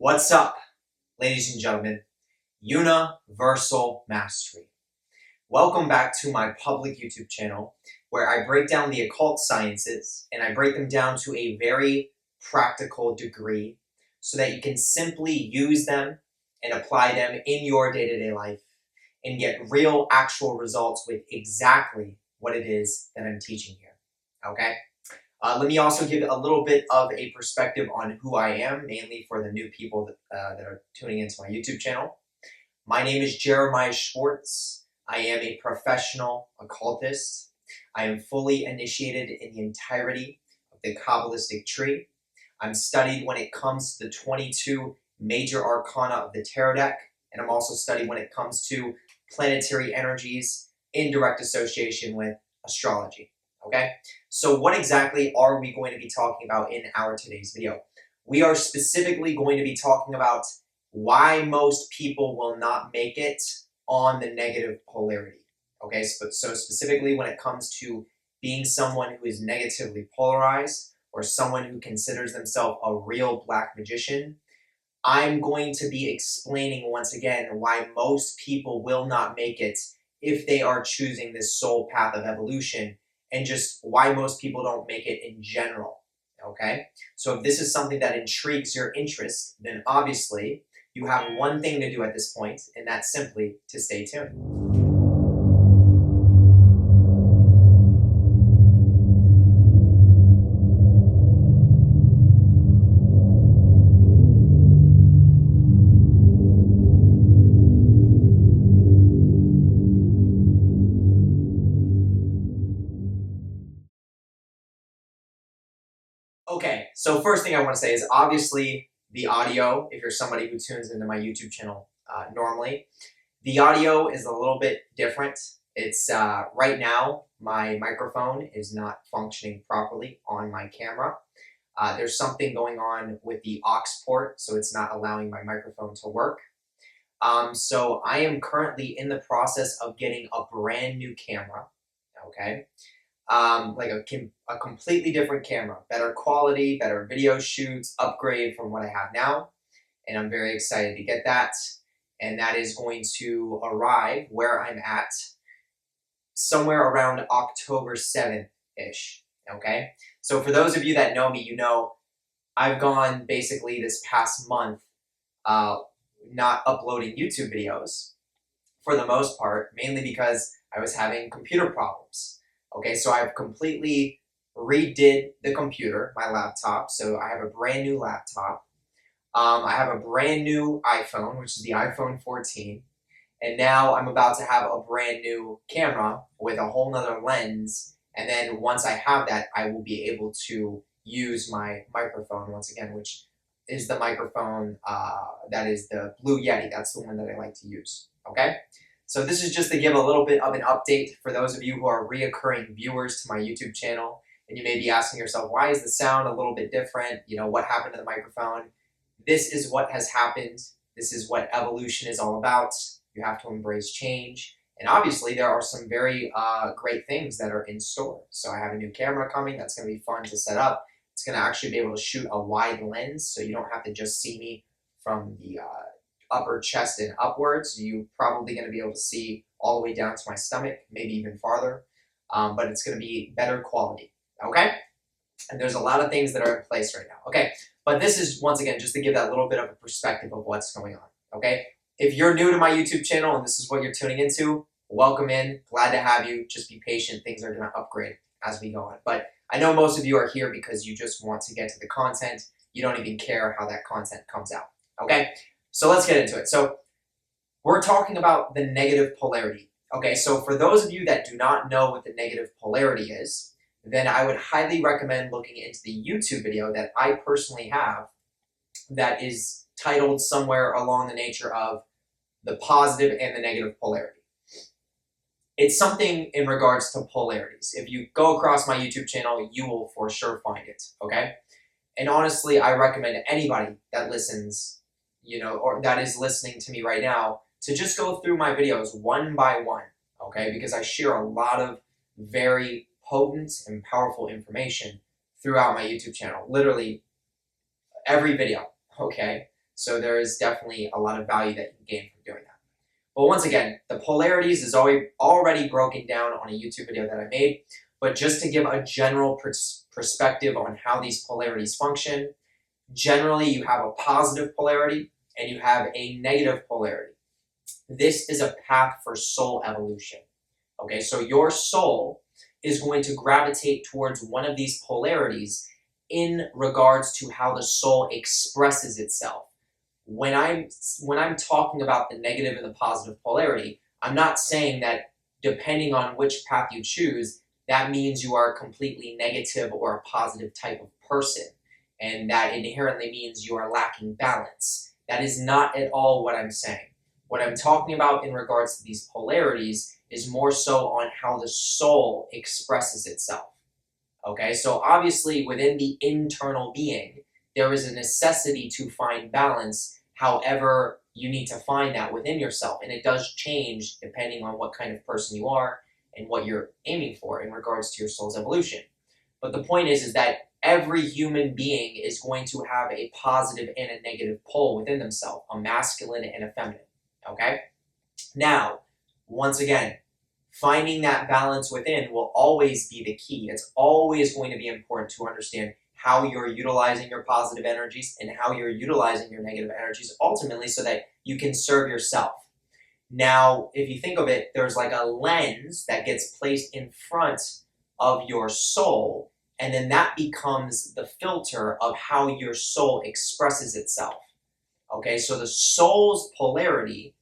What's up, ladies and gentlemen? Universal Mastery. Welcome back to my public YouTube channel where I break down the occult sciences and I break them down to a very practical degree so that you can simply use them and apply them in your day-to-day life and get real, actual results with exactly what it is that I'm teaching here, okay? Let me also give a little bit of a perspective on who I am, mainly for the new people that are tuning into my YouTube channel. My name is Jeremiah Schwartz. I am a professional occultist. I am fully initiated in the entirety of the Kabbalistic tree. I'm studied when it comes to the 22 major arcana of the tarot deck, and I'm also studied when it comes to planetary energies in direct association with astrology. Okay, so what exactly are we going to be talking about in our today's video? We are specifically going to be talking about why most people will not make it on the negative polarity. Okay, so specifically when it comes to being someone who is negatively polarized or someone who considers themselves a real black magician, I'm going to be explaining once again why most people will not make it if they are choosing this soul path of evolution, and just why most people don't make it in general, okay? So if this is something that intrigues your interest, then obviously you have one thing to do at this point, and that's simply to stay tuned. Okay, so first thing I want to say is obviously the audio, if you're somebody who tunes into my YouTube channel normally, the audio is a little bit different. It's right now, my microphone is not functioning properly on my camera. There's something going on with the aux port, so it's not allowing my microphone to work. So I am currently in the process of getting a brand new camera, okay? Like a completely different camera, better quality, better video shoots, upgrade from what I have now, and I'm very excited to get that, and that is going to arrive where I'm at somewhere around October 7th-ish, okay? So for those of you that know me, you know I've gone basically this past month not uploading YouTube videos for the most part, mainly because I was having computer problems. Okay, so I've completely redid the computer, my laptop. So I have a brand new laptop. I have a brand new iPhone, which is the iPhone 14. And now I'm about to have a brand new camera with a whole nother lens. And then once I have that, I will be able to use my microphone once again, which is the microphone that is the Blue Yeti. That's the one that I like to use, okay? So this is just to give a little bit of an update for those of you who are reoccurring viewers to my YouTube channel, and you may be asking yourself, why is the sound a little bit different? You know, what happened to the microphone? This is what has happened. This is what evolution is all about. You have to embrace change. And obviously there are some very great things that are in store. So I have a new camera coming that's going to be fun to set up. It's going to actually be able to shoot a wide lens, so you don't have to just see me from the upper chest and upwards. You're probably going to be able to see all the way down to my stomach, maybe even farther, but it's going to be better quality, okay? And there's a lot of things that are in place right now, okay? But this is, once again, just to give that little bit of a perspective of what's going on, okay? If you're new to my YouTube channel and this is what you're tuning into, welcome in, glad to have you. Just be patient, things are going to upgrade as we go on. But I know most of you are here because you just want to get to the content. You don't even care how that content comes out, okay? So let's get into it. So we're talking about the negative polarity. Okay, so for those of you that do not know what the negative polarity is, then I would highly recommend looking into the YouTube video that I personally have that is titled somewhere along the nature of the positive and the negative polarity. It's something in regards to polarities. If you go across my YouTube channel, you will for sure find it, okay? And honestly, I recommend anybody that listens, you know, or that is listening to me right now, to just go through my videos one by one, okay? Because I share a lot of very potent and powerful information throughout my YouTube channel, literally every video, okay? So there is definitely a lot of value that you can gain from doing that. But once again, the polarities is already broken down on a YouTube video that I made. But just to give a general perspective on how these polarities function, generally you have a positive polarity and you have a negative polarity. This is a path for soul evolution. Okay, so your soul is going to gravitate towards one of these polarities in regards to how the soul expresses itself. When I'm talking about the negative and the positive polarity, I'm not saying that depending on which path you choose, that means you are a completely negative or a positive type of person, and that inherently means you are lacking balance. That is not at all what I'm saying. What I'm talking about in regards to these polarities is more so on how the soul expresses itself. Okay, so obviously within the internal being, there is a necessity to find balance. However, you need to find that within yourself, and it does change depending on what kind of person you are and what you're aiming for in regards to your soul's evolution. But the point is that every human being is going to have a positive and a negative pole within themselves, a masculine and a feminine. Okay? Now, once again, finding that balance within will always be the key. It's always going to be important to understand how you're utilizing your positive energies and how you're utilizing your negative energies ultimately so that you can serve yourself. Now, if you think of it, there's like a lens that gets placed in front of your soul, and then that becomes the filter of how your soul expresses itself. Okay, so the soul's polarity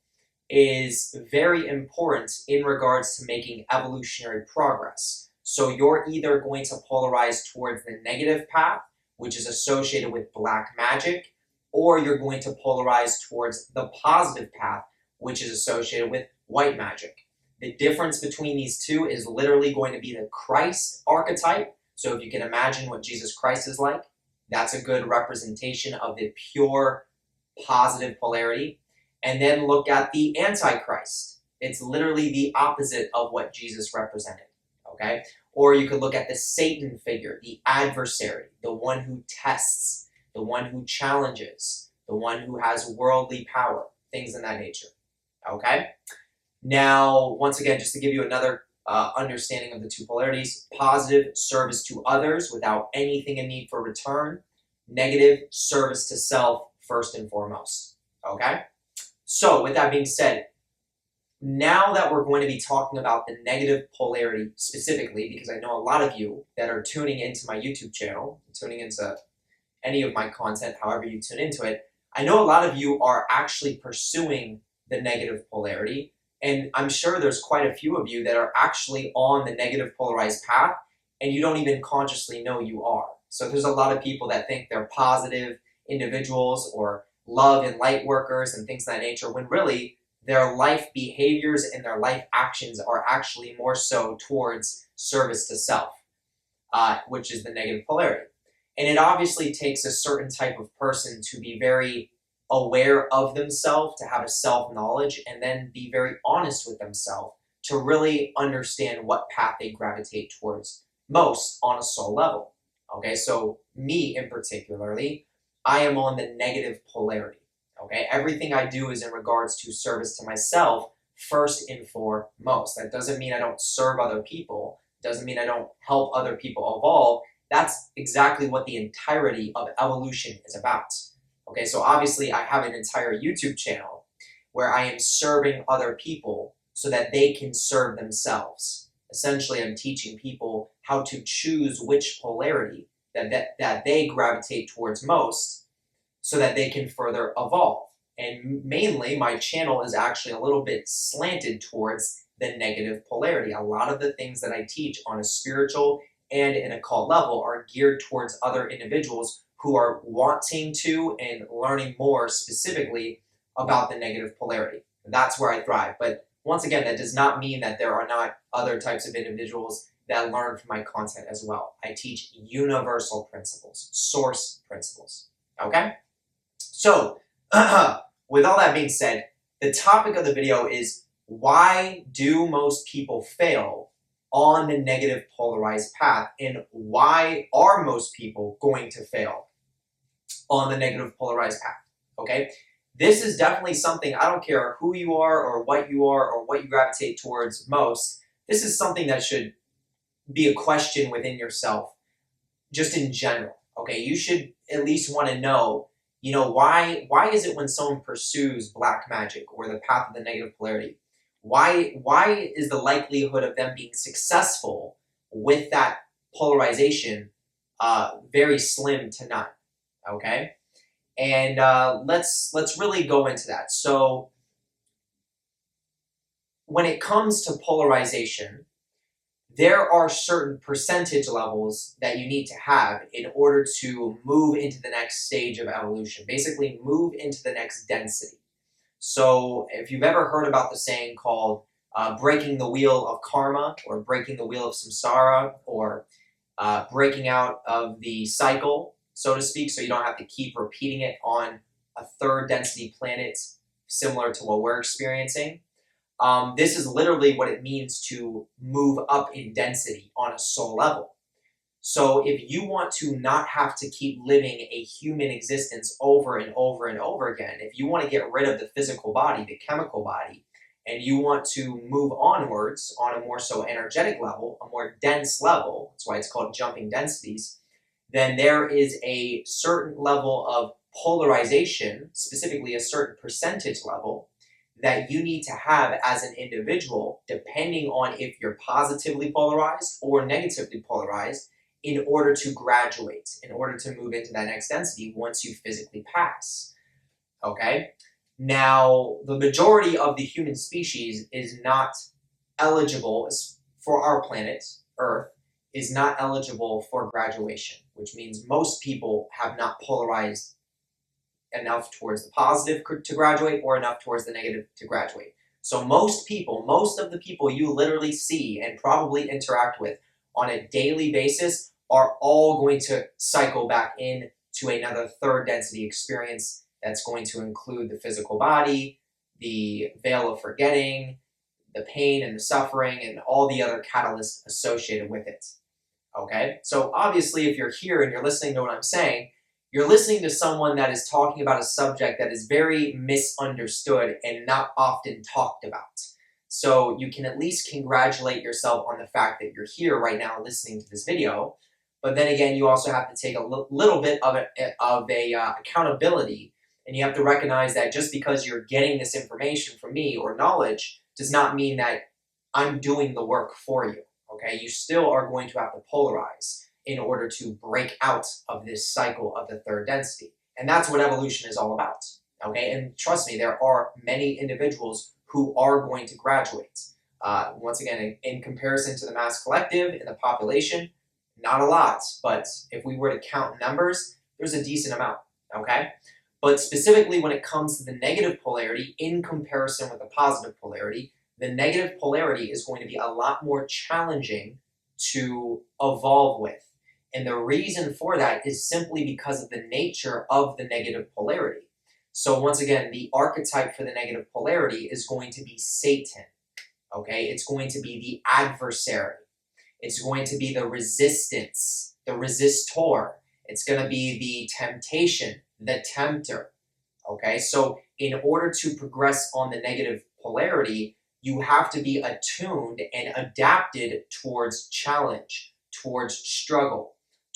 is very important in regards to making evolutionary progress. So you're either going to polarize towards the negative path, which is associated with black magic, or you're going to polarize towards the positive path, which is associated with white magic. The difference between these two is literally going to be the Christ archetype. So if you can imagine what Jesus Christ is like, that's a good representation of the pure positive polarity. And then look at the Antichrist. It's literally the opposite of what Jesus represented, okay? Or you could look at the Satan figure, the adversary, the one who tests, the one who challenges, the one who has worldly power, things in that nature, okay? Now, once again, just to give you another understanding of the two polarities, positive, service to others without anything in need for return. Negative, service to self first and foremost, okay? So, with that being said, now that we're going to be talking about the negative polarity specifically, because I know a lot of you that are tuning into my YouTube channel, tuning into any of my content, however you tune into it, I know a lot of you are actually pursuing the negative polarity, and I'm sure there's quite a few of you that are actually on the negative polarized path, and you don't even consciously know you are. So there's a lot of people that think they're positive individuals or love and light workers and things of that nature, when really their life behaviors and their life actions are actually more so towards service to self, which is the negative polarity. And it obviously takes a certain type of person to be very aware of themselves, to have a self-knowledge, and then be very honest with themselves to really understand what path they gravitate towards most on a soul level. Okay, so me in particularly, I am on the negative polarity. Okay, everything I do is in regards to service to myself first and foremost. That doesn't mean I don't serve other people. It doesn't mean I don't help other people evolve. That's exactly what the entirety of evolution is about. Okay, so obviously I have an entire YouTube channel where I am serving other people so that they can serve themselves. Essentially, I'm teaching people how to choose which polarity that they gravitate towards most so that they can further evolve. And mainly, my channel is actually a little bit slanted towards the negative polarity. A lot of the things that I teach on a spiritual and an occult level are geared towards other individuals who are wanting to and learning more specifically about the negative polarity. That's where I thrive. But once again, that does not mean that there are not other types of individuals that learn from my content as well. I teach universal principles, source principles, okay? So, with all that being said, the topic of the video is, why do most people fail on the negative polarized path, and why are most people going to fail on the negative polarized path? okay? This is definitely something, I don't care who you are or what you gravitate towards most, this is something that should be a question within yourself, just in general, okay? You should at least want to know, you know, why is it when someone pursues black magic or the path of the negative polarity, why is the likelihood of them being successful with that polarization very slim to none, okay? And let's really go into that. So when it comes to polarization, there are certain percentage levels that you need to have in order to move into the next stage of evolution, basically move into the next density. So if you've ever heard about the saying called breaking the wheel of karma, or breaking the wheel of samsara, or breaking out of the cycle, so to speak, so you don't have to keep repeating it on a third density planet similar to what we're experiencing. This is literally what it means to move up in density on a soul level. So if you want to not have to keep living a human existence over and over and over again, if you want to get rid of the physical body, the chemical body, and you want to move onwards on a more so energetic level, a more dense level, that's why it's called jumping densities, then there is a certain level of polarization, specifically a certain percentage level, that you need to have as an individual, depending on if you're positively polarized or negatively polarized, in order to graduate, in order to move into that next density once you physically pass, okay? Now, the majority of the human species is not eligible, for our planet, Earth, is not eligible for graduation, which means most people have not polarized enough towards the positive to graduate or enough towards the negative to graduate. So most of the people you literally see and probably interact with on a daily basis are all going to cycle back in to another third density experience that's going to include the physical body, the veil of forgetting, the pain and the suffering, and all the other catalysts associated with it. Okay? So obviously, if you're here and you're listening to what I'm saying, you're listening to someone that is talking about a subject that is very misunderstood and not often talked about. So you can at least congratulate yourself on the fact that you're here right now listening to this video. But then again, you also have to take a little bit of accountability, and you have to recognize that just because you're getting this information from me or knowledge does not mean that I'm doing the work for you. Okay, you still are going to have to polarize in order to break out of this cycle of the third density. And that's what evolution is all about, okay? And trust me, there are many individuals who are going to graduate. Once again, in comparison to the mass collective in the population, not a lot, but if we were to count numbers, there's a decent amount, okay? But specifically when it comes to the negative polarity in comparison with the positive polarity, the negative polarity is going to be a lot more challenging to evolve with. And the reason for that is simply because of the nature of the negative polarity. So once again, the archetype for the negative polarity is going to be Satan, okay? It's going to be the adversary. It's going to be the resistance, the resistor. It's going to be the temptation, the tempter, okay? So in order to progress on the negative polarity, you have to be attuned and adapted towards challenge, towards struggle,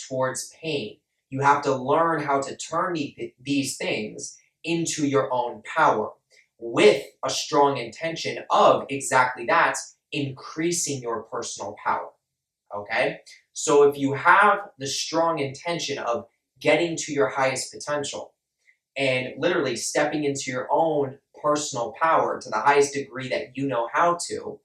towards pain. You have to learn how to turn these things into your own power with a strong intention of exactly that, increasing your personal power, okay? So if you have the strong intention of getting to your highest potential and literally stepping into your own personal power to the highest degree that you know how to,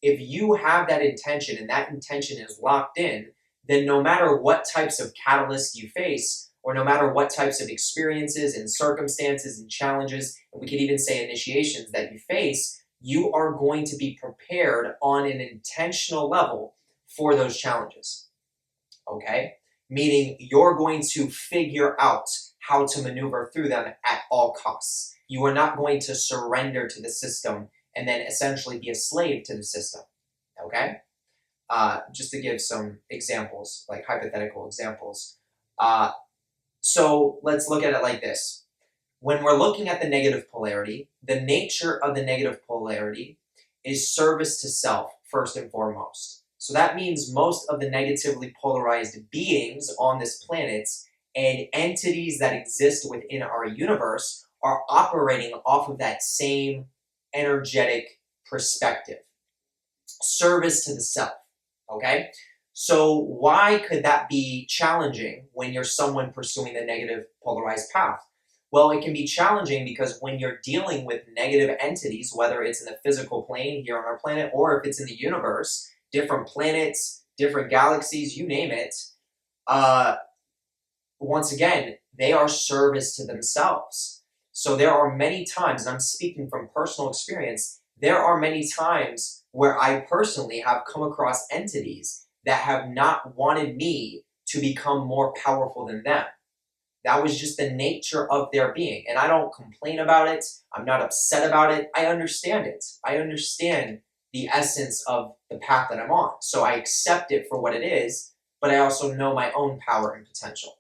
if you have that intention and that intention is locked in, then no matter what types of catalysts you face, or no matter what types of experiences and circumstances and challenges, and we could even say initiations that you face, you are going to be prepared on an intentional level for those challenges, okay? Meaning you're going to figure out how to maneuver through them at all costs. You are not going to surrender to the system and then essentially be a slave to the system, okay? Just to give some examples, like hypothetical examples. So let's look at it like this. When we're looking at the negative polarity, the nature of the negative polarity is service to self, first and foremost. So that means most of the negatively polarized beings on this planet and entities that exist within our universe are operating off of that same energetic perspective. Service to the self, okay? So why could that be challenging when you're someone pursuing the negative polarized path? Well, it can be challenging because when you're dealing with negative entities, whether it's in the physical plane here on our planet or if it's in the universe, different planets, different galaxies, you name it, once again, they are service to themselves. So there are many times, and I'm speaking from personal experience, there are many times where I personally have come across entities that have not wanted me to become more powerful than them. That was just the nature of their being. And I don't complain about it. I'm not upset about it. I understand it. I understand the essence of the path that I'm on. So I accept it for what it is, but I also know my own power and potential.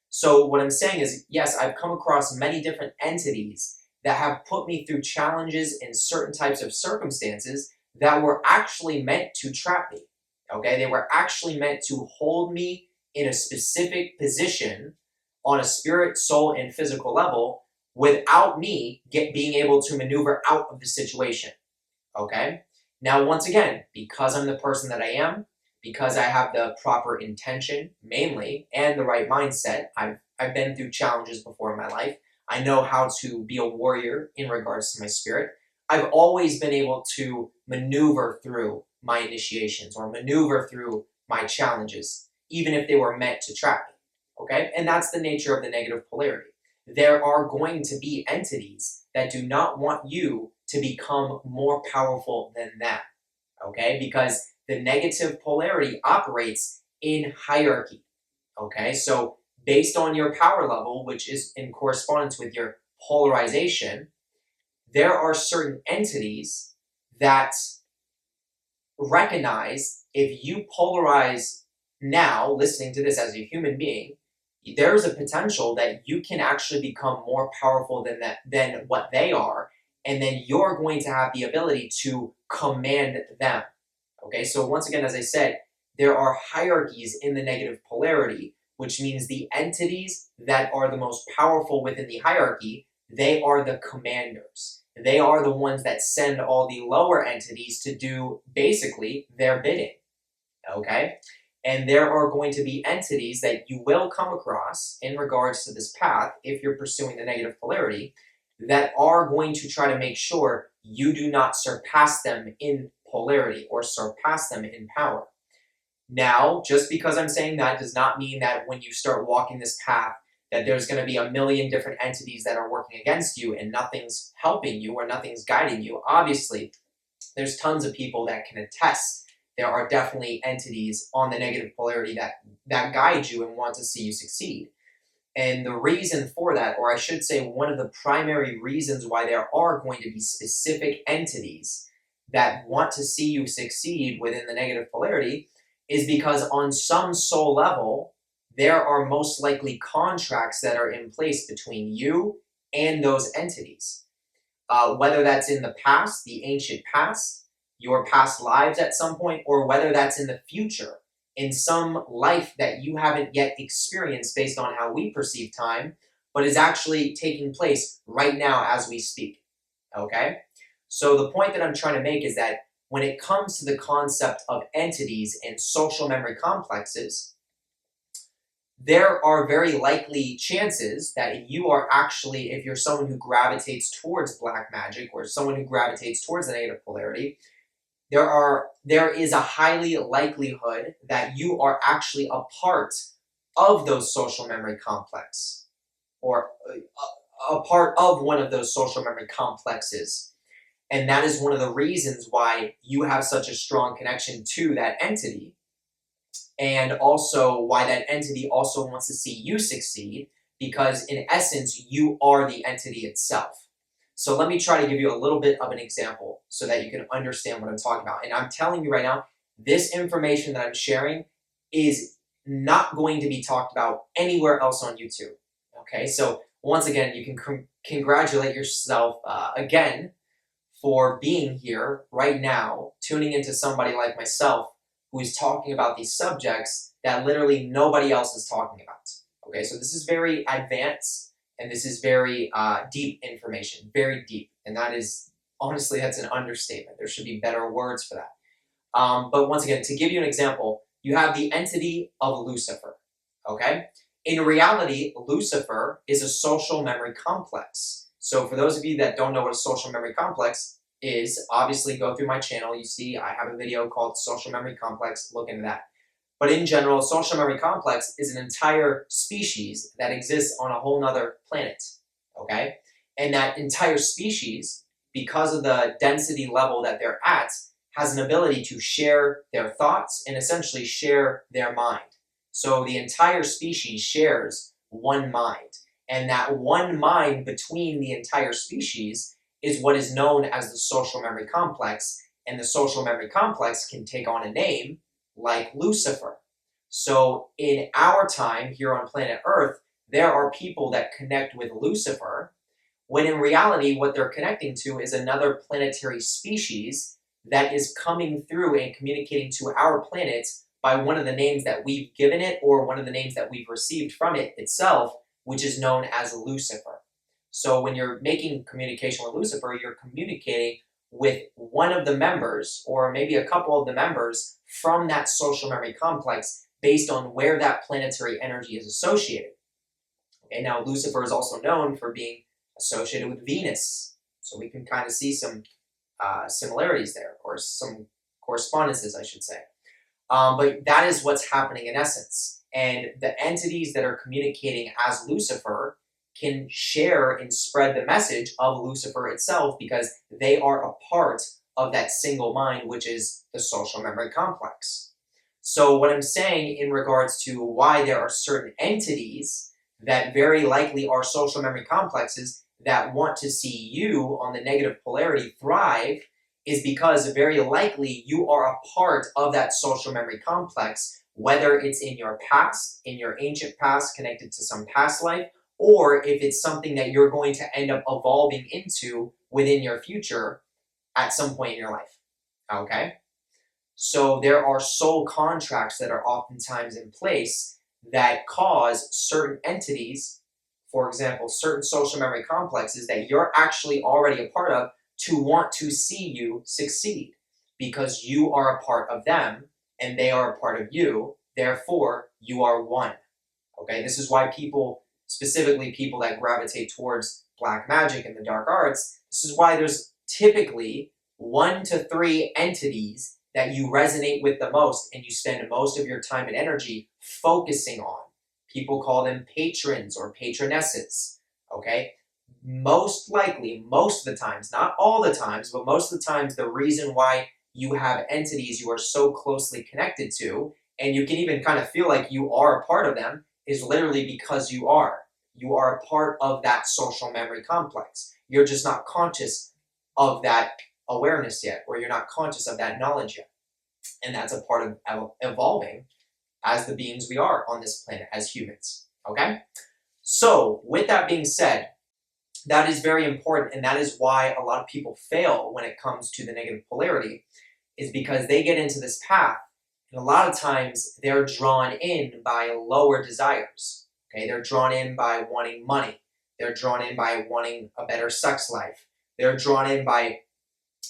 So what I'm saying is, yes, I've come across many different entities that have put me through challenges in certain types of circumstances that were actually meant to trap me. Okay? They were actually meant to hold me in a specific position on a spirit, soul, and physical level without me being able to maneuver out of the situation, okay? Now, once again, because I'm the person that I am, because I have the proper intention, mainly, and the right mindset, I've been through challenges before in my life. I know how to be a warrior in regards to my spirit. I've always been able to maneuver through my initiations or maneuver through my challenges, even if they were meant to trap me. Okay, and that's the nature of the negative polarity. There are going to be entities that do not want you to become more powerful than them, okay? Because the negative polarity operates in hierarchy, okay? So based on your power level, which is in correspondence with your polarization, there are certain entities that recognize if you polarize now, listening to this as a human being, there's a potential that you can actually become more powerful than what they are, and then you're going to have the ability to command them. Okay, so once again, as I said, there are hierarchies in the negative polarity, which means the entities that are the most powerful within the hierarchy, they are the commanders. They are the ones that send all the lower entities to do basically their bidding. Okay? And there are going to be entities that you will come across in regards to this path, if you're pursuing the negative polarity, that are going to try to make sure you do not surpass them in polarity or surpass them in power. Now, just because I'm saying that does not mean that when you start walking this path that there's going to be a million different entities that are working against you and nothing's helping you or nothing's guiding you. Obviously, there's tons of people that can attest there are definitely entities on the negative polarity that guide you and want to see you succeed. And the reason for that, or I should say one of the primary reasons why there are going to be specific entities that want to see you succeed within the negative polarity, is because on some soul level, there are most likely contracts that are in place between you and those entities. Whether that's in the past, the ancient past, your past lives at some point, or whether that's in the future, in some life that you haven't yet experienced based on how we perceive time, but is actually taking place right now as we speak, okay? So the point that I'm trying to make is that when it comes to the concept of entities and social memory complexes, there are very likely chances that you are actually, if you're someone who gravitates towards black magic or someone who gravitates towards the negative polarity, there is a highly likelihood that you are actually a part of those social memory complex, or a part of one of those social memory complexes. And that is one of the reasons why you have such a strong connection to that entity, and also why that entity also wants to see you succeed, because in essence, you are the entity itself. So let me try to give you a little bit of an example so that you can understand what I'm talking about. And I'm telling you right now, this information that I'm sharing is not going to be talked about anywhere else on YouTube. Okay, so once again, you can congratulate yourself again for being here right now, tuning into somebody like myself who is talking about these subjects that literally nobody else is talking about. Okay, so this is very advanced and this is very deep information, very deep. And that is, honestly, that's an understatement. There should be better words for that. But once again, to give you an example, you have the entity of Lucifer, okay? In reality, Lucifer is a social memory complex. So for those of you that don't know what a social memory complex is, obviously go through my channel. You see I have a video called Social Memory Complex. Look into that. But in general, social memory complex is an entire species that exists on a whole nother planet, okay? And that entire species, because of the density level that they're at, has an ability to share their thoughts and essentially share their mind. So the entire species shares one mind. And that one mind between the entire species is what is known as the social memory complex. And the social memory complex can take on a name like Lucifer. So in our time here on planet Earth, there are people that connect with Lucifer, when in reality what they're connecting to is another planetary species that is coming through and communicating to our planet by one of the names that we've given it or one of the names that we've received from it itself, which is known as Lucifer. So when you're making communication with Lucifer, you're communicating with one of the members or maybe a couple of the members from that social memory complex based on where that planetary energy is associated. Okay, now Lucifer is also known for being associated with Venus. So we can kind of see some similarities there, or some correspondences, I should say. But that is what's happening in essence. And the entities that are communicating as Lucifer can share and spread the message of Lucifer itself because they are a part of that single mind, which is the social memory complex. So what I'm saying in regards to why there are certain entities that very likely are social memory complexes that want to see you on the negative polarity thrive is because very likely you are a part of that social memory complex, whether it's in your past, in your ancient past connected to some past life, or if it's something that you're going to end up evolving into within your future at some point in your life, okay? So there are soul contracts that are oftentimes in place that cause certain entities, for example, certain social memory complexes that you're actually already a part of, to want to see you succeed because you are a part of them and they are a part of you, therefore you are one. Okay, this is why people, specifically people that gravitate towards black magic and the dark arts, this is why there's typically 1 to 3 entities that you resonate with the most and you spend most of your time and energy focusing on. People call them patrons or patronesses, okay? Most likely, most of the times, not all the times, but most of the times, the reason why you have entities you are so closely connected to, and you can even kind of feel like you are a part of them, is literally because you are. You are a part of that social memory complex. You're just not conscious of that awareness yet, or you're not conscious of that knowledge yet. And that's a part of evolving as the beings we are on this planet as humans, okay? So with that being said, that is very important, and that is why a lot of people fail when it comes to the negative polarity, is because they get into this path, and a lot of times they're drawn in by lower desires, okay? They're drawn in by wanting money. They're drawn in by wanting a better sex life. They're drawn in by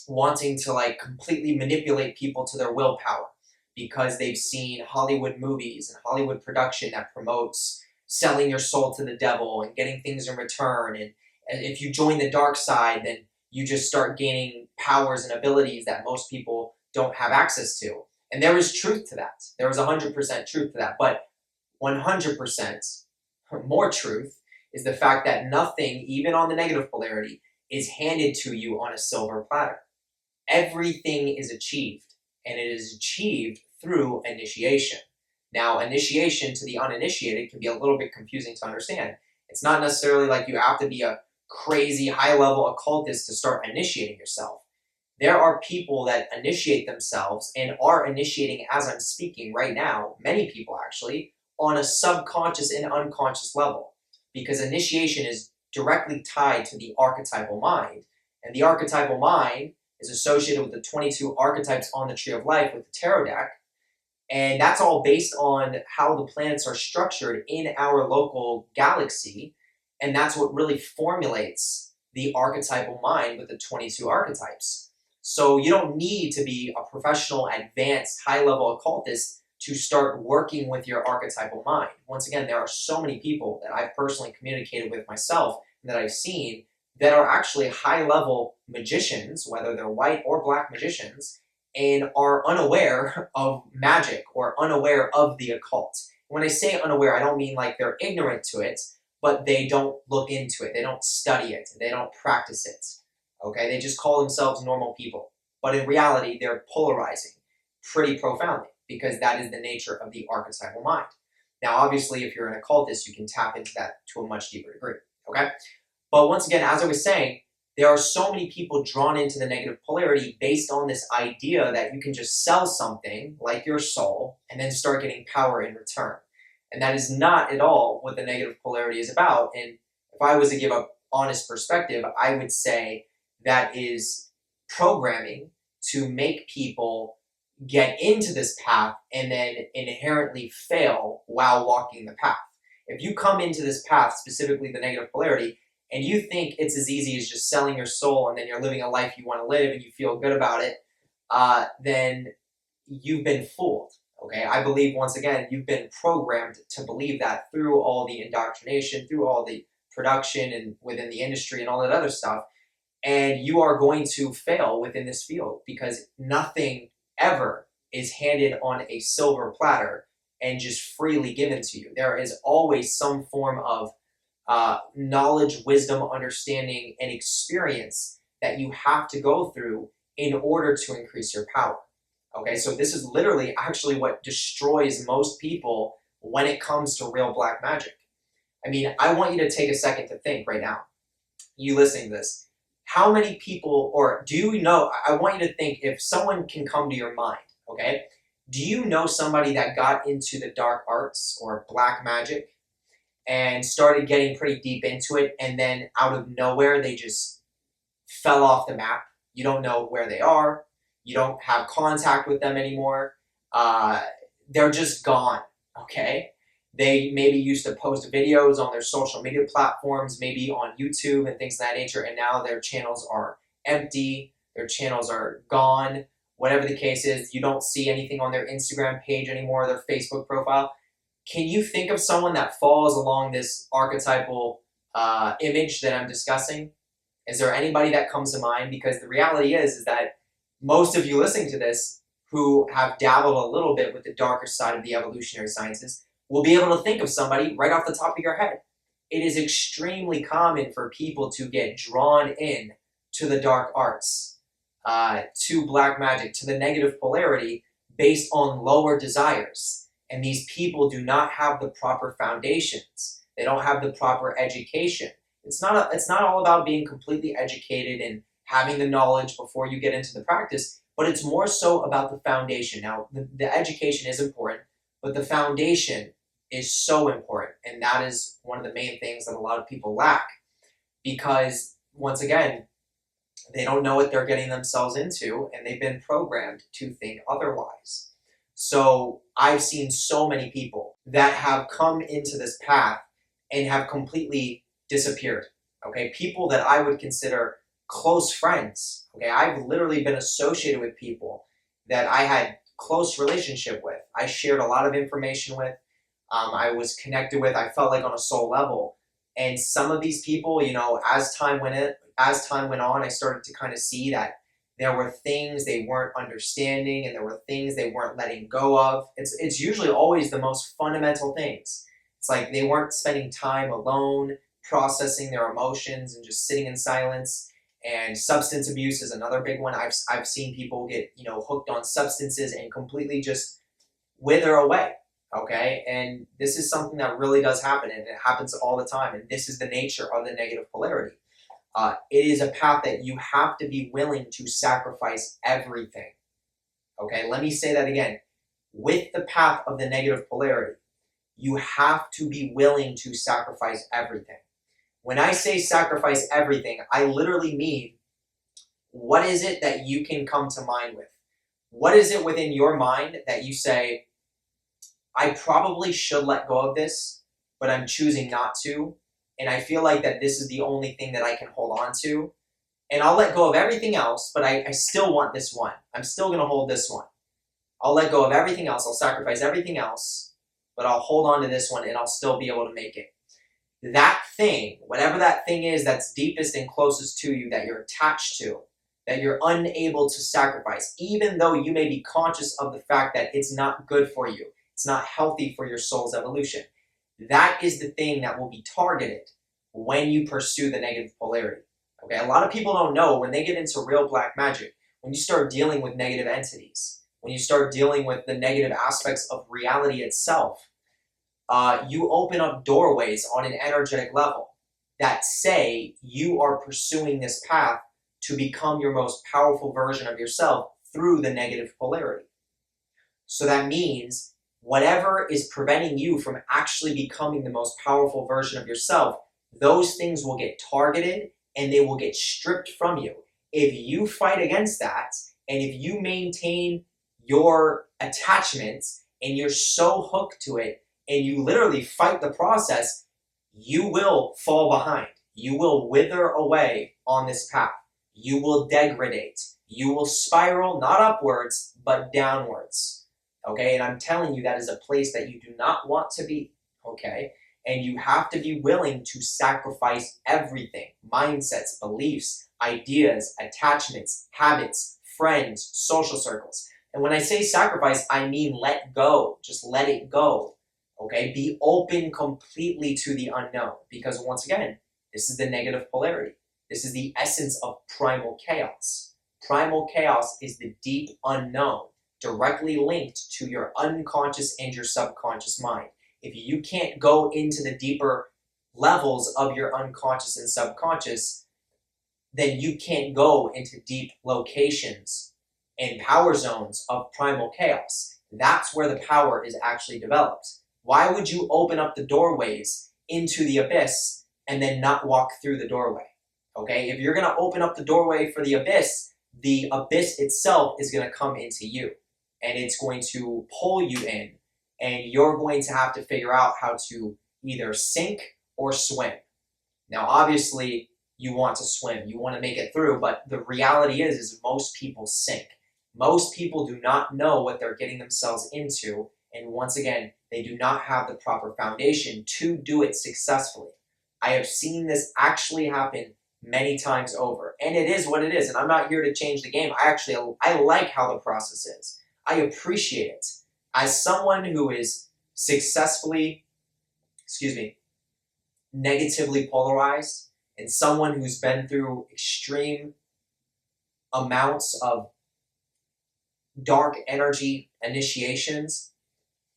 wanting to like completely manipulate people to their willpower because they've seen Hollywood movies and Hollywood production that promotes selling your soul to the devil and getting things in return. And if you join the dark side, then you just start gaining powers and abilities that most people don't have access to. And there is truth to that. There is 100% truth to that. But 100% more truth is the fact that nothing, even on the negative polarity, is handed to you on a silver platter. Everything is achieved, and it is achieved through initiation. Now, initiation to the uninitiated can be a little bit confusing to understand. It's not necessarily like you have to be a crazy high-level occultist to start initiating yourself. There are people that initiate themselves and are initiating as I'm speaking right now, many people actually, on a subconscious and unconscious level. Because initiation is directly tied to the archetypal mind. And the archetypal mind is associated with the 22 archetypes on the Tree of Life with the tarot deck. And that's all based on how the planets are structured in our local galaxy. And that's what really formulates the archetypal mind with the 22 archetypes. So you don't need to be a professional, advanced, high-level occultist to start working with your archetypal mind. Once again, there are so many people that I've personally communicated with myself and that I've seen that are actually high-level magicians, whether they're white or black magicians, and are unaware of magic or unaware of the occult. When I say unaware, I don't mean like they're ignorant to it, but they don't look into it, they don't study it, they don't practice it. Okay, they just call themselves normal people. But in reality, they're polarizing pretty profoundly because that is the nature of the archetypal mind. Now, obviously, if you're an occultist, you can tap into that to a much deeper degree, okay? But once again, as I was saying, there are so many people drawn into the negative polarity based on this idea that you can just sell something like your soul and then start getting power in return. And that is not at all what the negative polarity is about. And if I was to give an honest perspective, I would say that is programming to make people get into this path and then inherently fail while walking the path. If you come into this path, specifically the negative polarity, and you think it's as easy as just selling your soul and then you're living a life you want to live and you feel good about it, then you've been fooled. Okay, I believe, once again, you've been programmed to believe that through all the indoctrination, through all the production and within the industry and all that other stuff. And you are going to fail within this field because nothing ever is handed on a silver platter and just freely given to you. There is always some form of knowledge, wisdom, understanding, and experience that you have to go through in order to increase your power. Okay, so this is literally actually what destroys most people when it comes to real black magic. I mean, I want you to take a second to think right now, you listening to this. How many people, or do you know, I want you to think if someone can come to your mind, okay? Do you know somebody that got into the dark arts or black magic and started getting pretty deep into it, and then out of nowhere, they just fell off the map? You don't know where they are. You don't have contact with them anymore. They're just gone, okay? They maybe used to post videos on their social media platforms, maybe on YouTube and things of that nature, and now their channels are empty, their channels are gone, whatever the case is. You don't see anything on their Instagram page anymore, their Facebook profile. Can you think of someone that falls along this archetypal image that I'm discussing? Is there anybody that comes to mind? Because the reality is that most of you listening to this who have dabbled a little bit with the darker side of the evolutionary sciences will be able to think of somebody right off the top of your head. It is extremely common for people to get drawn in to the dark arts, to black magic, to the negative polarity based on lower desires. And these people do not have the proper foundations. They don't have the proper education. It's not all about being completely educated and having the knowledge before you get into the practice, but it's more so about the foundation. Now, the education is important, but the foundation is so important, and that is one of the main things that a lot of people lack because, once again, they don't know what they're getting themselves into, and they've been programmed to think otherwise. So I've seen so many people that have come into this path and have completely disappeared, okay? People that I would consider close friends, okay? I've literally been associated with people that I had close relationship with. I shared a lot of information with. I was connected with. I felt like on a soul level. And some of these people, you know, as time went on, I started to kind of see that there were things they weren't understanding and there were things they weren't letting go of. It's usually always the most fundamental things. It's like they weren't spending time alone, processing their emotions and just sitting in silence. And substance abuse is another big one. I've seen people get, you know, hooked on substances and completely just wither away, okay? And this is something that really does happen, and it happens all the time, and this is the nature of the negative polarity. It is a path that you have to be willing to sacrifice everything, okay? Let me say that again. With the path of the negative polarity, you have to be willing to sacrifice everything. When I say sacrifice everything, I literally mean, what is it that you can come to mind with? What is it within your mind that you say, I probably should let go of this, but I'm choosing not to, and I feel like that this is the only thing that I can hold on to, and I'll let go of everything else, but I still want this one. I'm still going to hold this one. I'll let go of everything else. I'll sacrifice everything else, but I'll hold on to this one, and I'll still be able to make it. That thing, whatever that thing is that's deepest and closest to you, that you're attached to, that you're unable to sacrifice, even though you may be conscious of the fact that it's not good for you, it's not healthy for your soul's evolution, that is the thing that will be targeted when you pursue the negative polarity. Okay, a lot of people don't know, when they get into real black magic, when you start dealing with negative entities, when you start dealing with the negative aspects of reality itself, you open up doorways on an energetic level that say you are pursuing this path to become your most powerful version of yourself through the negative polarity. So that means whatever is preventing you from actually becoming the most powerful version of yourself, those things will get targeted and they will get stripped from you. If you fight against that, and if you maintain your attachment and you're so hooked to it, and you literally fight the process, you will fall behind. You will wither away on this path. You will degrade. You will spiral, not upwards, but downwards. Okay, and I'm telling you, that is a place that you do not want to be. Okay, and you have to be willing to sacrifice everything: mindsets, beliefs, ideas, attachments, habits, friends, social circles. And when I say sacrifice, I mean let go. Just let it go. Okay, be open completely to the unknown, because once again, this is the negative polarity. This is the essence of primal chaos. Primal chaos is the deep unknown, directly linked to your unconscious and your subconscious mind. If you can't go into the deeper levels of your unconscious and subconscious, then you can't go into deep locations and power zones of primal chaos. That's where the power is actually developed. Why would you open up the doorways into the abyss and then not walk through the doorway? Okay, if you're going to open up the doorway for the abyss itself is going to come into you, and it's going to pull you in, and you're going to have to figure out how to either sink or swim. Now, obviously, you want to swim, you want to make it through, but the reality is most people sink. Most people do not know what they're getting themselves into, and once again, they do not have the proper foundation to do it successfully. I have seen this actually happen many times over, and it is what it is, and I'm not here to change the game. I like how the process is. I appreciate it. As someone who is successfully, negatively polarized, and someone who's been through extreme amounts of dark energy initiations,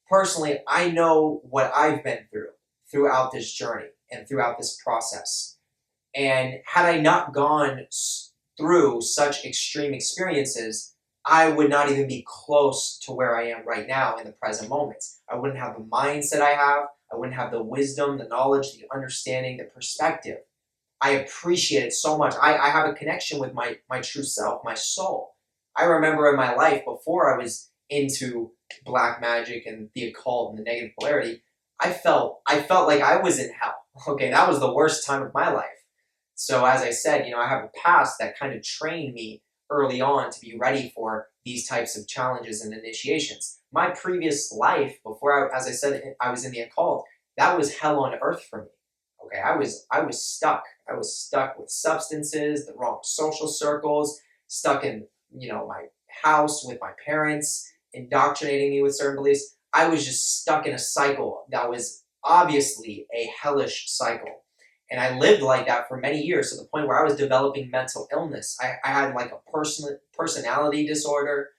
personally, I know what I've been through throughout this journey and throughout this process. And had I not gone through such extreme experiences, I would not even be close to where I am right now in the present moment. I wouldn't have the mindset I have. I wouldn't have the wisdom, the knowledge, the understanding, the perspective. I appreciate it so much. I have a connection with my true self, my soul. I remember in my life, before I was into black magic and the occult and the negative polarity, I felt like I was in hell. Okay, that was the worst time of my life. So as I said, I have a past that kind of trained me early on to be ready for these types of challenges and initiations. My previous life, before as I said, I was in the occult, that was hell on earth for me. Okay, I was stuck. I was stuck with substances, the wrong social circles, stuck in, my house with my parents, indoctrinating me with certain beliefs. I was just stuck in a cycle that was obviously a hellish cycle. And I lived like that for many years, to the point where I was developing mental illness. I had like a personality disorder.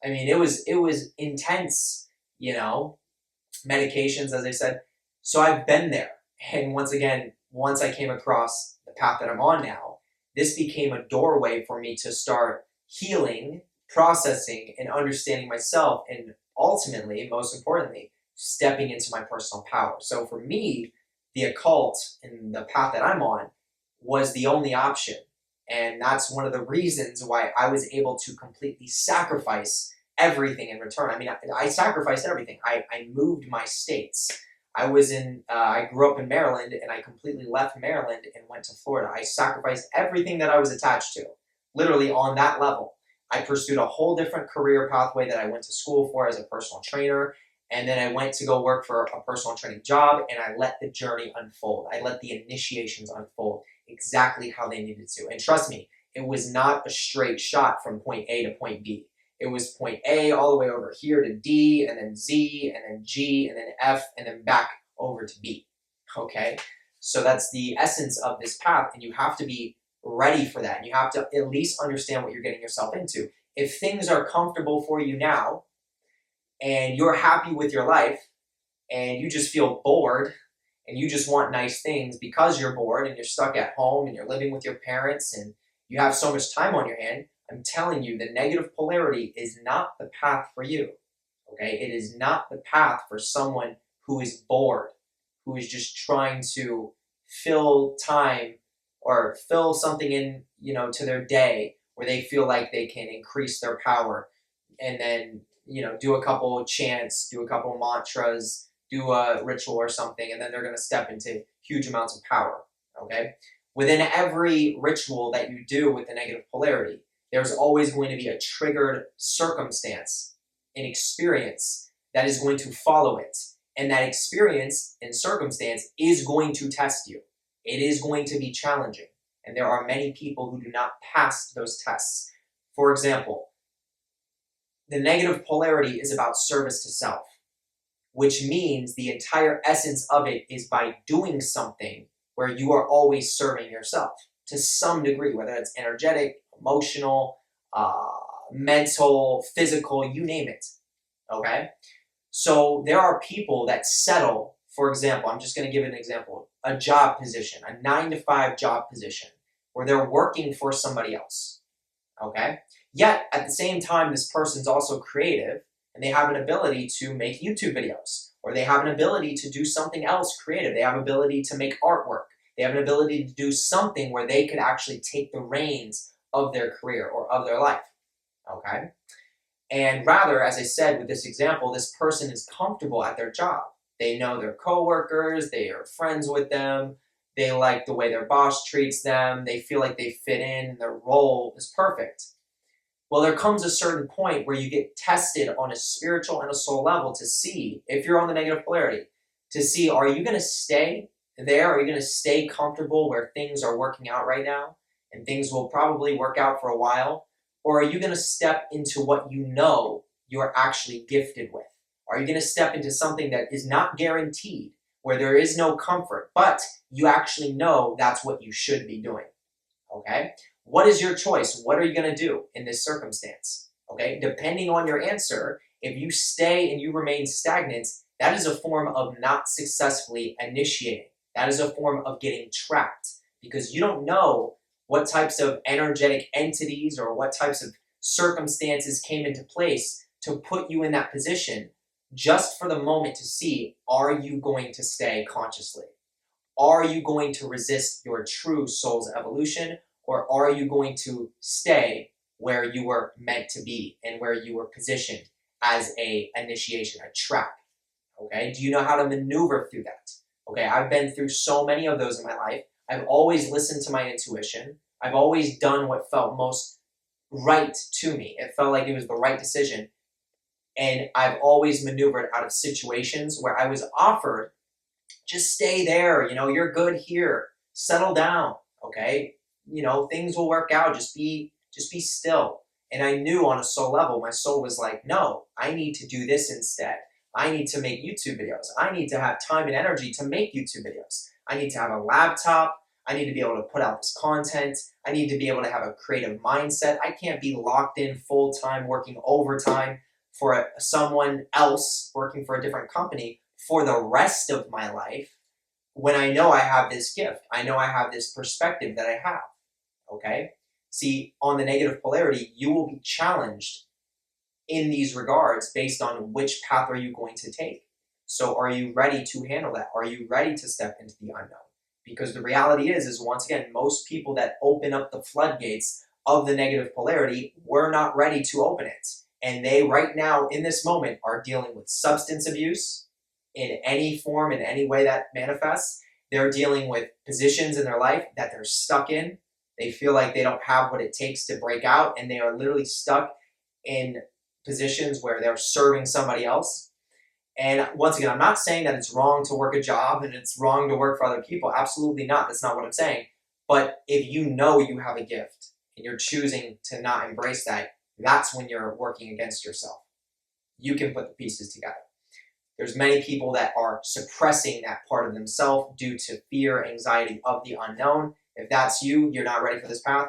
I mean, it was intense, medications, as I said. So I've been there. And once again, once I came across the path that I'm on now, this became a doorway for me to start healing, processing, and understanding myself, and ultimately, most importantly, stepping into my personal power. So for me, the occult and the path that I'm on was the only option. And that's one of the reasons why I was able to completely sacrifice everything in return. I mean, I sacrificed everything. I moved my states. I grew up in Maryland, and I completely left Maryland and went to Florida. I sacrificed everything that I was attached to, literally on that level. I pursued a whole different career pathway that I went to school for as a personal trainer, and then I went to go work for a personal training job, and I let the journey unfold. I let the initiations unfold exactly how they needed to. And trust me, it was not a straight shot from point A to point B. It was point A all the way over here to D, and then Z, and then G, and then F, and then back over to B, okay? So that's the essence of this path, and you have to be ready for that. And you have to at least understand what you're getting yourself into. If things are comfortable for you now, and you're happy with your life, and you just feel bored, and you just want nice things because you're bored, and you're stuck at home, and you're living with your parents, and you have so much time on your hand, I'm telling you, the negative polarity is not the path for you, okay? It is not the path for someone who is bored, who is just trying to fill time or fill something in, to their day where they feel like they can increase their power and then, do a couple of chants, do a couple of mantras, do a ritual or something, and then they're going to step into huge amounts of power, okay? Within every ritual that you do with the negative polarity, there's always going to be a triggered circumstance, an experience that is going to follow it. And that experience and circumstance is going to test you. It is going to be challenging. And there are many people who do not pass those tests. For example, the negative polarity is about service to self, which means the entire essence of it is by doing something where you are always serving yourself to some degree, whether it's energetic, emotional, mental, physical, you name it, okay? So there are people that settle, for example, I'm just going to give an example, a job position, a 9-to-5 job position, where they're working for somebody else, okay? Yet, at the same time, this person's also creative, and they have an ability to make YouTube videos, or they have an ability to do something else creative. They have an ability to make artwork. They have an ability to do something where they could actually take the reins of their career or of their life, okay? And rather, as I said with this example, this person is comfortable at their job. They know their coworkers, they are friends with them, they like the way their boss treats them, they feel like they fit in, and their role is perfect. Well, there comes a certain point where you get tested on a spiritual and a soul level to see, if you're on the negative polarity, to see, are you going to stay there? Are you going to stay comfortable where things are working out right now, and things will probably work out for a while? Or are you going to step into what you know you're actually gifted with? Are you going to step into something that is not guaranteed, where there is no comfort, but you actually know that's what you should be doing, okay? What is your choice? What are you going to do in this circumstance, okay? Depending on your answer, if you stay and you remain stagnant, that is a form of not successfully initiating. That is a form of getting trapped because you don't know what types of energetic entities or what types of circumstances came into place to put you in that position just for the moment to see, are you going to stay consciously? Are you going to resist your true soul's evolution, or are you going to stay where you were meant to be and where you were positioned as a initiation, a trap? Okay, do you know how to maneuver through that? Okay, I've been through so many of those in my life. I've always listened to my intuition. I've always done what felt most right to me. It felt like it was the right decision. And I've always maneuvered out of situations where I was offered, just stay there, you're good here, settle down, okay? Things will work out, just be still. And I knew on a soul level, my soul was like, no, I need to do this instead. I need to make YouTube videos. I need to have time and energy to make YouTube videos. I need to have a laptop. I need to be able to put out this content. I need to be able to have a creative mindset. I can't be locked in full-time working overtime for someone else working for a different company for the rest of my life when I know I have this gift. I know I have this perspective that I have, okay? See, on the negative polarity, you will be challenged in these regards based on which path are you going to take. So are you ready to handle that? Are you ready to step into the unknown? Because the reality is once again, most people that open up the floodgates of the negative polarity were not ready to open it. And they right now in this moment are dealing with substance abuse in any form, in any way that manifests. They're dealing with positions in their life that they're stuck in. They feel like they don't have what it takes to break out, and they are literally stuck in positions where they're serving somebody else. And once again, I'm not saying that it's wrong to work a job and it's wrong to work for other people. Absolutely not. That's not what I'm saying. But if you know you have a gift and you're choosing to not embrace that, that's when you're working against yourself. You can put the pieces together. There's many people that are suppressing that part of themselves due to fear, anxiety of the unknown. If that's you, you're not ready for this path.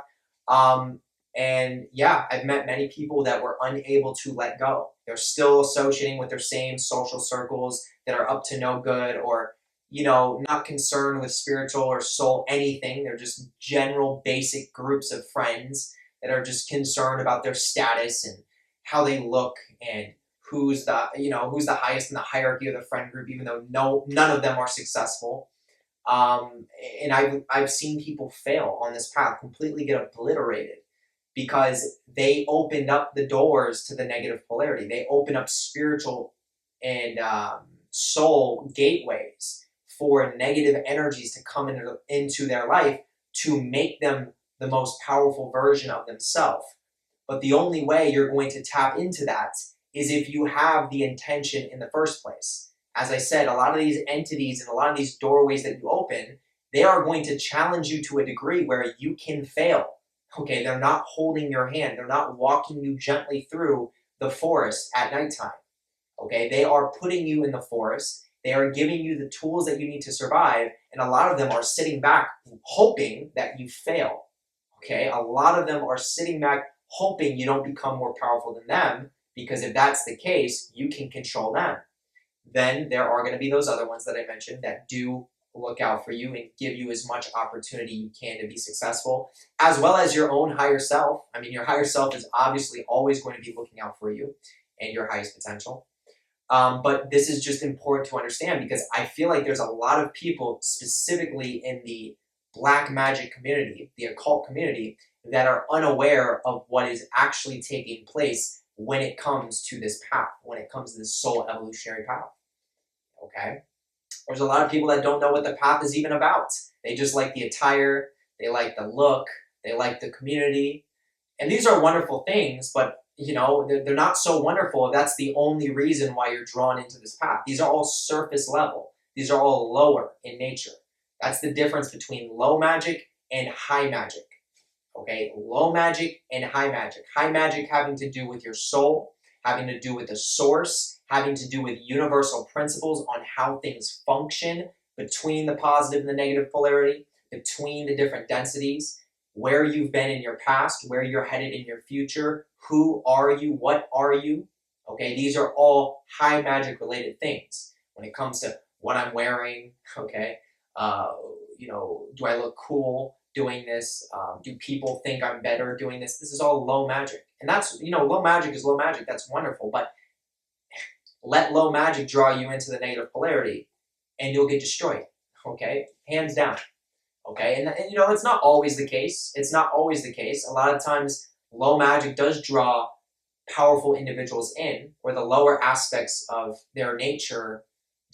And yeah, I've met many people that were unable to let go. They're still associating with their same social circles that are up to no good, or, you know, not concerned with spiritual or soul anything. They're just general basic groups of friends that are just concerned about their status and how they look and who's the, you know, who's the highest in the hierarchy of the friend group, even though none of them are successful. And I've seen people fail on this path, completely get obliterated, because they opened up the doors to the negative polarity. They open up spiritual and soul gateways for negative energies to come into their life to make them the most powerful version of themselves. But the only way you're going to tap into that is if you have the intention in the first place. As I said, a lot of these entities and a lot of these doorways that you open, they are going to challenge you to a degree where you can fail. Okay, they're not holding your hand. They're not walking you gently through the forest at nighttime. Okay, they are putting you in the forest. They are giving you the tools that you need to survive. And a lot of them are sitting back hoping that you fail. Okay, a lot of them are sitting back hoping you don't become more powerful than them, because if that's the case, you can control them. Then there are going to be those other ones that I mentioned that do look out for you and give you as much opportunity you can to be successful, as well as your own higher self. I mean, your higher self is obviously always going to be looking out for you and your highest potential. But this is just important to understand, because I feel like there's a lot of people, specifically in the black magic community, the occult community, that are unaware of what is actually taking place when it comes to this path, when it comes to this soul evolutionary path. Okay? There's a lot of people that don't know what the path is even about. They just like the attire, they like the look, they like the community. And these are wonderful things, but you know, they're not so wonderful if that's the only reason why you're drawn into this path. These are all surface level. These are all lower in nature. That's the difference between low magic and high magic. Okay, low magic and high magic. High magic having to do with your soul, having to do with the source, having to do with universal principles on how things function between the positive and the negative polarity, between the different densities, where you've been in your past, where you're headed in your future, who are you, what are you. Okay, these are all high magic related things. When it comes to what I'm wearing, okay, you know, do I look cool doing this? Do people think I'm better doing this? This is all low magic. And that's, you know, low magic is low magic. That's wonderful. But let low magic draw you into the negative polarity and you'll get destroyed. Okay? Hands down. Okay? And you know, it's not always the case. It's not always the case. A lot of times low magic does draw powerful individuals in, where the lower aspects of their nature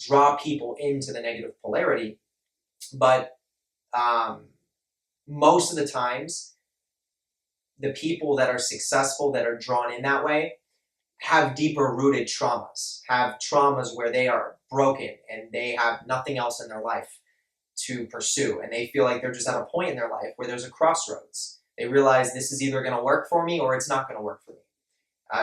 draw people into the negative polarity. But most of the times, the people that are successful, that are drawn in that way, have deeper rooted traumas, have traumas where they are broken and they have nothing else in their life to pursue. And they feel like they're just at a point in their life where there's a crossroads. They realize this is either going to work for me or it's not going to work for me.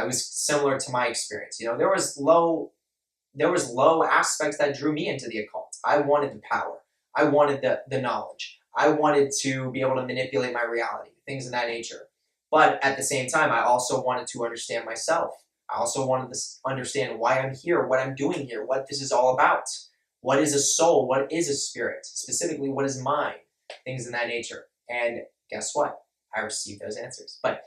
It was similar to my experience. You know, there was low aspects that drew me into the occult. I wanted the power. I wanted the knowledge. I wanted to be able to manipulate my reality, things of that nature. But at the same time, I also wanted to understand myself. I also wanted to understand why I'm here, what I'm doing here, what this is all about. What is a soul? What is a spirit? Specifically, what is mind? Things of that nature. And guess what? I received those answers. But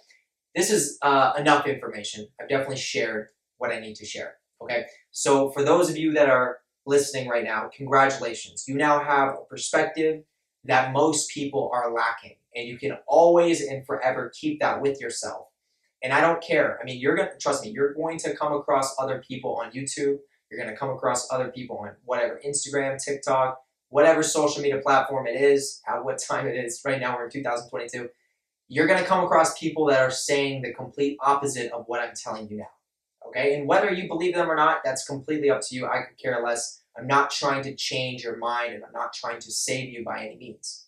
this is enough information. I've definitely shared what I need to share. Okay? So for those of you that are listening right now, congratulations. You now have a perspective that most people are lacking, and you can always and forever keep that with yourself. And I don't care. I mean, trust me, you're going to come across other people on YouTube. You're going to come across other people on whatever, Instagram, TikTok, whatever social media platform it is, at what time it is. Right now we're in 2022. You're going to come across people that are saying the complete opposite of what I'm telling you now. Okay? And whether you believe them or not, that's completely up to you. I could care less. I'm not trying to change your mind, and I'm not trying to save you by any means.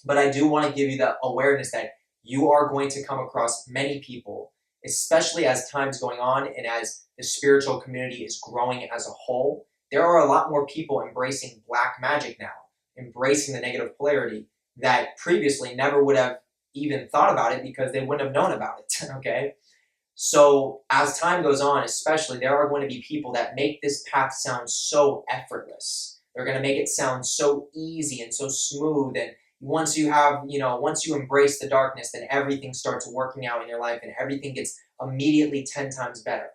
But I do want to give you the awareness that you are going to come across many people, especially as time's going on and as the spiritual community is growing as a whole. There are a lot more people embracing black magic now, embracing the negative polarity that previously never would have even thought about it because they wouldn't have known about it, okay? So as time goes on, especially, there are going to be people that make this path sound so effortless. They're going to make it sound so easy and so smooth, and once you have, once you embrace the darkness, then everything starts working out in your life and everything gets immediately 10 times better.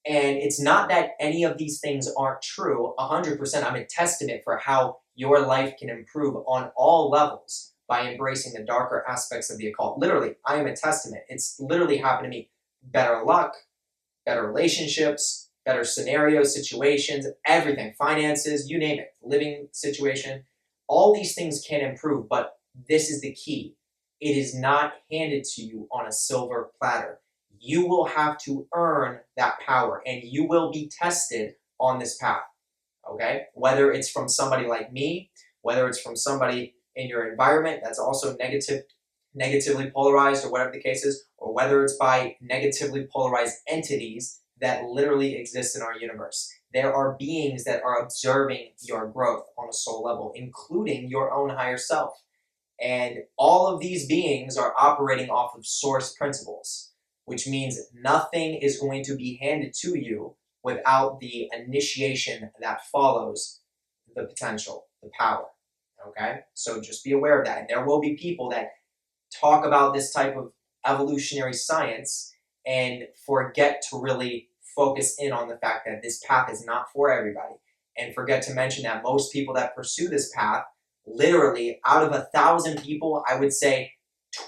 And it's not that any of these things aren't true. 100%, I'm a testament for how your life can improve on all levels by embracing the darker aspects of the occult. Literally, I am a testament. It's literally happened to me. Better luck, better relationships, better scenarios, situations, everything, finances, you name it, living situation. All these things can improve, but this is the key. It is not handed to you on a silver platter. You will have to earn that power, and you will be tested on this path, okay? Whether it's from somebody like me, whether it's from somebody in your environment that's also negatively polarized or whatever the case is, or whether it's by negatively polarized entities that literally exist in our universe. There are beings that are observing your growth on a soul level, including your own higher self. And all of these beings are operating off of source principles, which means nothing is going to be handed to you without the initiation that follows the potential, the power, okay? So just be aware of that. And there will be people that talk about this type of evolutionary science and forget to really focus in on the fact that this path is not for everybody, and forget to mention that most people that pursue this path, literally out of 1,000 people, I would say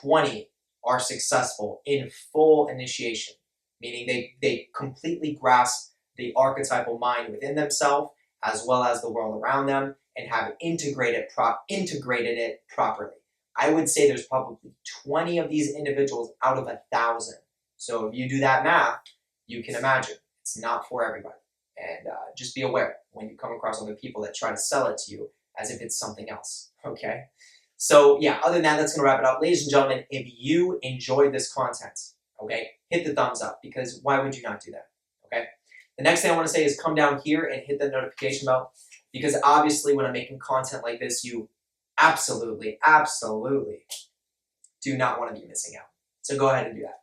20 are successful in full initiation, meaning they completely grasp the archetypal mind within themselves as well as the world around them and have integrated it properly. I would say there's probably 20 of these individuals out of 1,000. So if you do that math, you can imagine it's not for everybody. And just be aware when you come across other people that try to sell it to you as if it's something else, okay? So yeah, other than that, that's going to wrap it up. Ladies and gentlemen, if you enjoyed this content, okay, hit the thumbs up, because why would you not do that, okay? The next thing I want to say is come down here and hit the notification bell, because obviously when I'm making content like this, you absolutely do not want to be missing out. So go ahead and do that.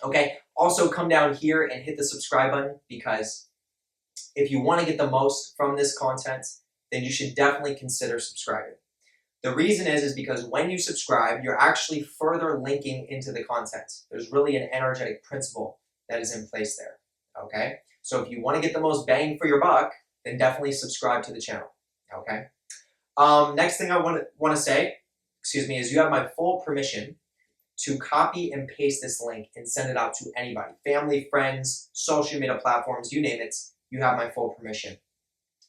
Okay, also come down here and hit the subscribe button, because if you want to get the most from this content, then you should definitely consider subscribing. The reason is because when you subscribe, you're actually further linking into the content. There's really an energetic principle that is in place there, okay? So if you want to get the most bang for your buck, then definitely subscribe to the channel, okay? Next thing I want to say, is you have my full permission to copy and paste this link and send it out to anybody. Family, friends, social media platforms, you name it, you have my full permission.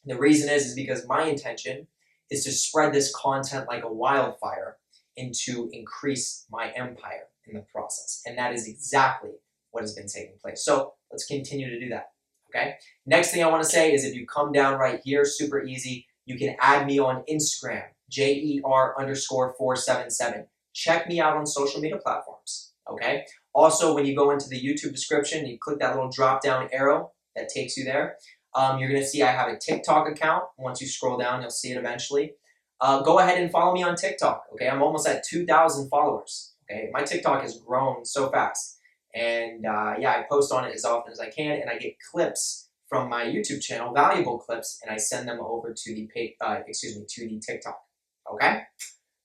The reason is because my intention is to spread this content like a wildfire and to increase my empire in the process. And that is exactly what has been taking place. So let's continue to do that, okay? Next thing I want to say is if you come down right here, super easy, you can add me on Instagram, JER_477. Check me out on social media platforms, okay? Also, when you go into the YouTube description, you click that little drop-down arrow that takes you there. You're going to see I have a TikTok account. Once you scroll down, you'll see it eventually. Go ahead and follow me on TikTok, okay? I'm almost at 2,000 followers, okay? My TikTok has grown so fast. And yeah, I post on it as often as I can, and I get clips from my YouTube channel, valuable clips, and I send them over to the TikTok, okay?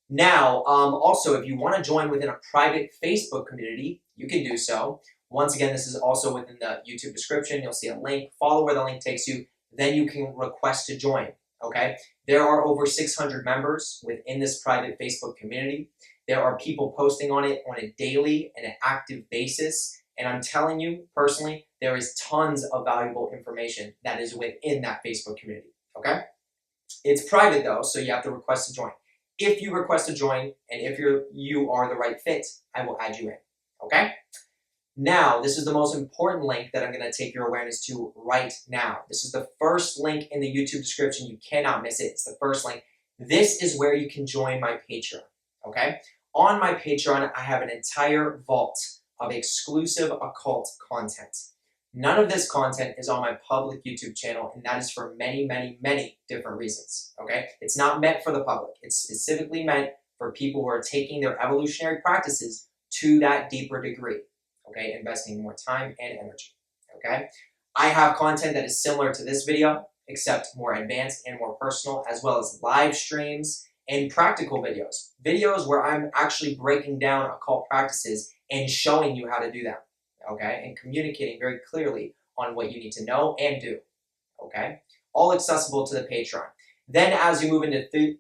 Now, also, if you want to join within a private Facebook community, you can do so. Once again, this is also within the YouTube description. You'll see a link. Follow where the link takes you. then you can request to join, okay? There are over 600 members within this private Facebook community. There are people posting on it on a daily and an active basis. And I'm telling you, personally, there is tons of valuable information that is within that Facebook community, okay? It's private though, so you have to request to join. If you request to join, and if you are the right fit, I will add you in, okay? Now, this is the most important link that I'm going to take your awareness to right now. This is the first link in the YouTube description. You cannot miss it. It's the first link. This is where you can join my Patreon, okay? On my Patreon, I have an entire vault of exclusive occult content. None of this content is on my public YouTube channel, and that is for many, many, many different reasons, okay? It's not meant for the public. It's specifically meant for people who are taking their evolutionary practices to that deeper degree, okay? Investing more time and energy, okay? I have content that is similar to this video, except more advanced and more personal, as well as live streams and practical videos. Videos where I'm actually breaking down occult practices and showing you how to do them, okay? And communicating very clearly on what you need to know and do, okay? All accessible to the Patreon. Then as you move into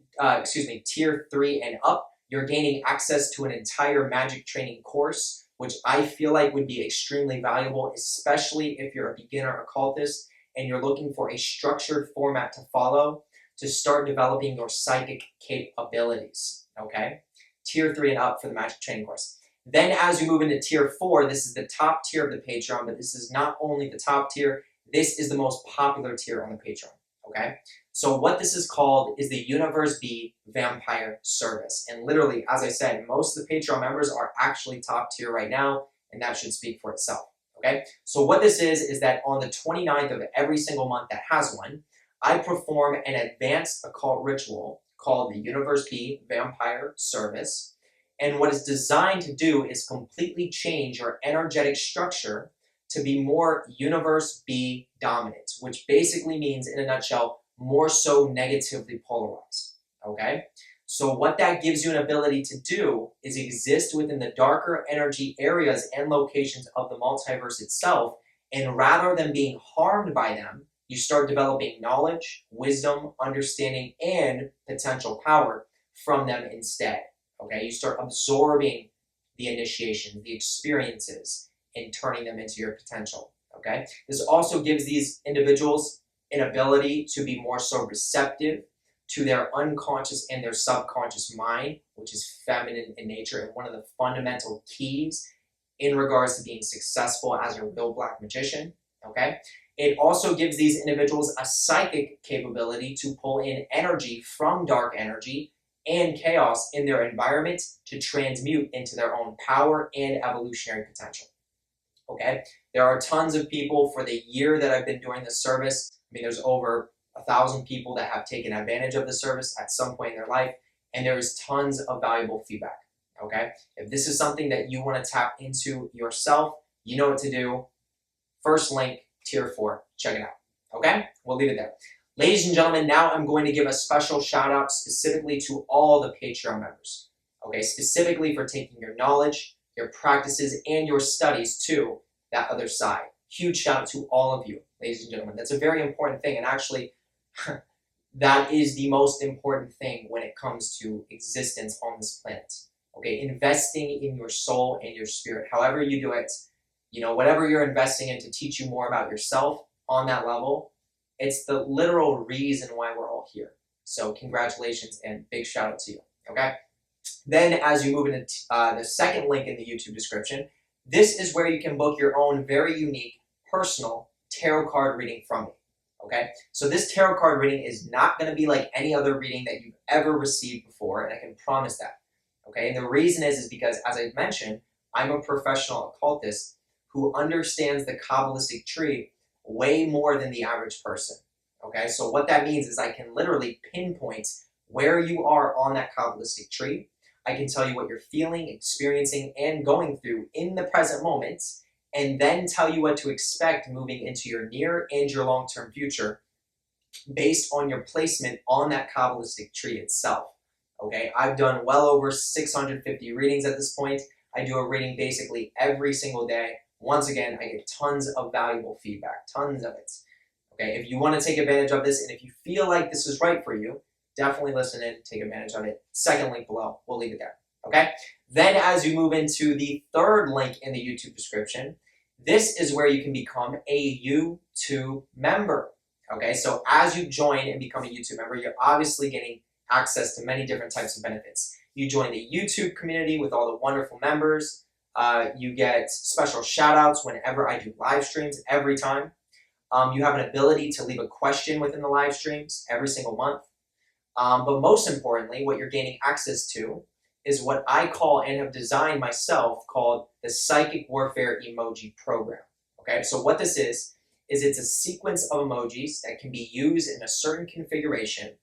tier 3 and up, you're gaining access to an entire magic training course, which I feel like would be extremely valuable, especially if you're a beginner occultist and you're looking for a structured format to follow to start developing your psychic capabilities, okay? Tier 3 and up for the magic training course. Then as you move into tier 4, this is the top tier of the Patreon, but this is not only the top tier, this is the most popular tier on the Patreon, okay? So what this is called is the Universe-B Vampire Service. And literally, as I said, most of the Patreon members are actually top tier right now, and that should speak for itself, okay? So what this is that on the 29th of every single month that has one, I perform an advanced occult ritual called the Universe-B Vampire Service. And what it's designed to do is completely change your energetic structure to be more Universe-B dominant, which basically means, in a nutshell, more so negatively polarized, okay? So what that gives you an ability to do is exist within the darker energy areas and locations of the multiverse itself, and rather than being harmed by them, you start developing knowledge, wisdom, understanding, and potential power from them instead, okay? You start absorbing the initiation, the experiences, and turning them into your potential, okay? This also gives these individuals an ability to be more so receptive to their unconscious and their subconscious mind, which is feminine in nature, and one of the fundamental keys in regards to being successful as a real black magician, okay? It also gives these individuals a psychic capability to pull in energy from dark energy and chaos in their environment to transmute into their own power and evolutionary potential, okay? There are tons of people for the year that I've been doing this service. I mean, there's over 1,000 people that have taken advantage of the service at some point in their life, and there is tons of valuable feedback, okay? If this is something that you want to tap into yourself, you know what to do. First link, tier 4, check it out, okay? We'll leave it there. Ladies and gentlemen, now I'm going to give a special shout out specifically to all the Patreon members, okay? Specifically for taking your knowledge, your practices, and your studies to that other side. Huge shout out to all of you, ladies and gentlemen. That's a very important thing, and actually, that is the most important thing when it comes to existence on this planet, okay? Investing in your soul and your spirit, however you do it, you know, whatever you're investing in to teach you more about yourself on that level, it's the literal reason why we're all here. So congratulations and big shout out to you, okay? Then as you move into the second link in the YouTube description, this is where you can book your own very unique, personal tarot card reading from me, okay? So this tarot card reading is not going to be like any other reading that you've ever received before, and I can promise that, okay? And the reason is because, as I mentioned, I'm a professional occultist who understands the Kabbalistic tree way more than the average person, okay? So what that means is I can literally pinpoint where you are on that Kabbalistic tree. I can tell you what you're feeling, experiencing, and going through in the present moment, and then tell you what to expect moving into your near and your long-term future based on your placement on that Kabbalistic tree itself, okay? I've done well over 650 readings at this point. I do a reading basically every single day. Once again, I get tons of valuable feedback, tons of it, Okay, if you want to take advantage of this and if you feel like this is right for you, definitely listen in, take advantage of it. Second link below, we'll leave it there. Okay, then as you move into the third link in the YouTube description, this is where you can become a YouTube member. Okay, so as you join and become a YouTube member, you're obviously getting access to many different types of benefits. You join the YouTube community with all the wonderful members. You get special shout outs whenever I do live streams every time. You have an ability to leave a question within the live streams every single month. But most importantly, what you're gaining access to is what I call and have designed myself called the Psychic Warfare Emoji Program. Okay, so what this is it's a sequence of emojis that can be used in a certain configuration,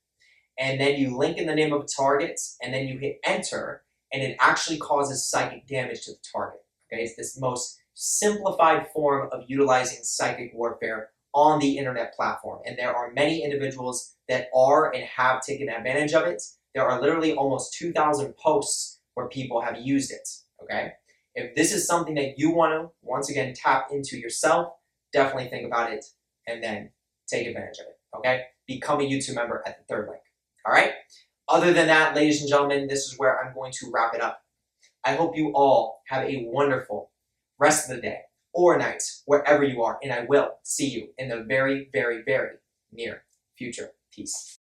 and then you link in the name of a target, and then you hit enter, and it actually causes psychic damage to the target. Okay, it's this most simplified form of utilizing psychic warfare on the internet platform, and there are many individuals that are and have taken advantage of it. There are literally almost 2,000 posts where people have used it. Okay, if this is something that you want to once again tap into yourself, definitely think about it and then take advantage of it. Okay, become a YouTube member at the third link. All right. Other than that, ladies and gentlemen, this is where I'm going to wrap it up. I hope you all have a wonderful rest of the day or night, wherever you are, and I will see you in the very, very, very near future. Peace.